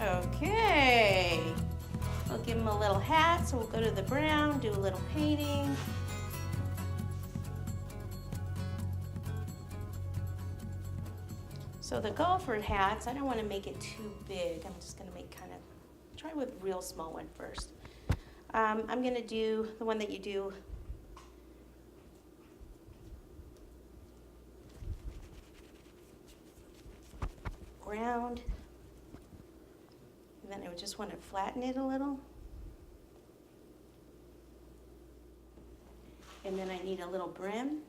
Okay. We'll give him a little hat, so we'll go to the brown, do a little painting. So the golfer hats, I don't want to make it too big. I'm just going to make kind of, try with a real small one first. I'm going to do the one that you do round. And then I would just want to flatten it a little. And then I need a little brim.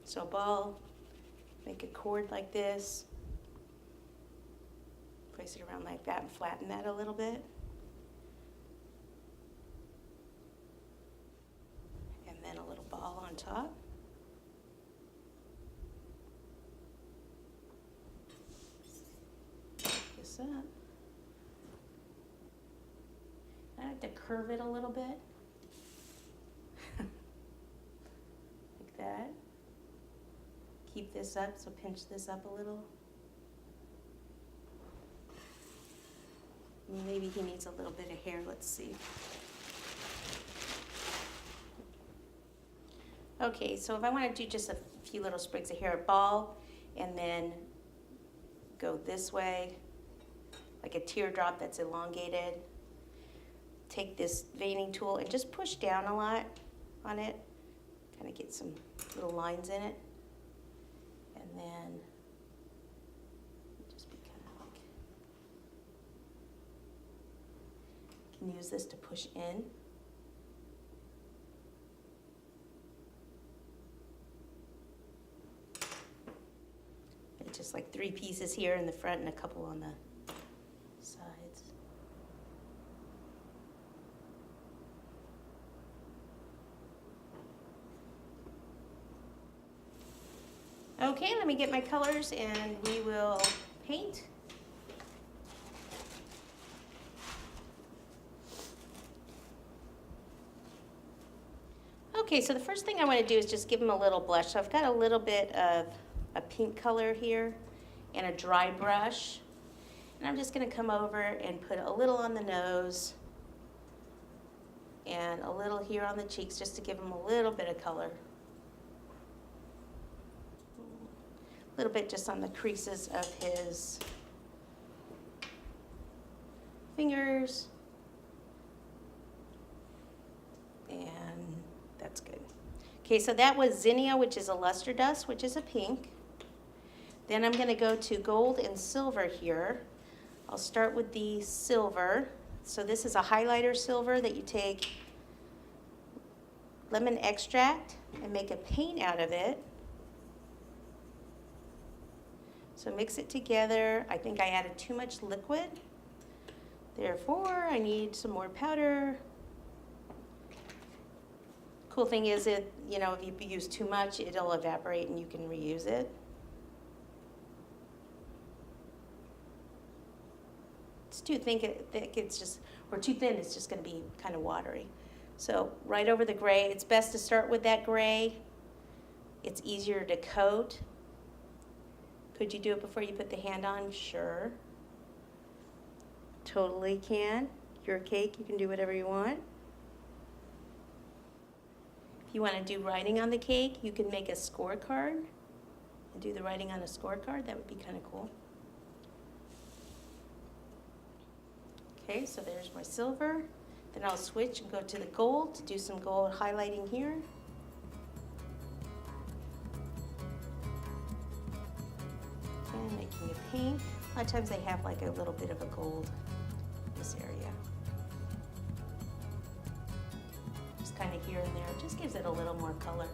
So ball, make a cord like this. Place it around like that and flatten that a little bit. And then a little ball on top. This up. I like to curve it a little bit. Like that. Keep this up, so pinch this up a little. Maybe he needs a little bit of hair, let's see. Okay, so if I want to do just a few little sprigs of hair, ball, and then go this way, like a teardrop that's elongated. Take this veining tool and just push down a lot on it, kind of get some little lines in it. And then just be kind of like, you can use this to push in. It's just like 3 pieces here in the front and a couple on the sides. Okay, let me get my colors and we will paint. Okay, so the first thing I want to do is just give them a little blush. So I've got a little bit of a pink color here and a dry brush. And I'm just going to come over and put a little on the nose and a little here on the cheeks just to give them a little bit of color. A little bit just on the creases of his fingers. And that's good. Okay, so that was Zinnia, which is a luster dust, which is a pink. Then I'm going to go to gold and silver here. I'll start with the silver. So this is a highlighter silver that you take lemon extract and make a paint out of it. So mix it together. I think I added too much liquid. Therefore, I need some more powder. Cool thing is if you use too much, it'll evaporate and you can reuse it. It's too thick, it's just, or too thin, it's just going to be kind of watery. So right over the gray, it's best to start with that gray. It's easier to coat. Could you do it before you put the hand on? Sure. Totally can. Your cake, you can do whatever you want. If you want to do writing on the cake, you can make a scorecard and do the writing on a scorecard. That would be kind of cool. Okay, so there's my silver. Then I'll switch and go to the gold to do some gold highlighting here. And making a pink. A lot of times they have like a little bit of a gold in this area. Just kind of here and there. It just gives it a little more color.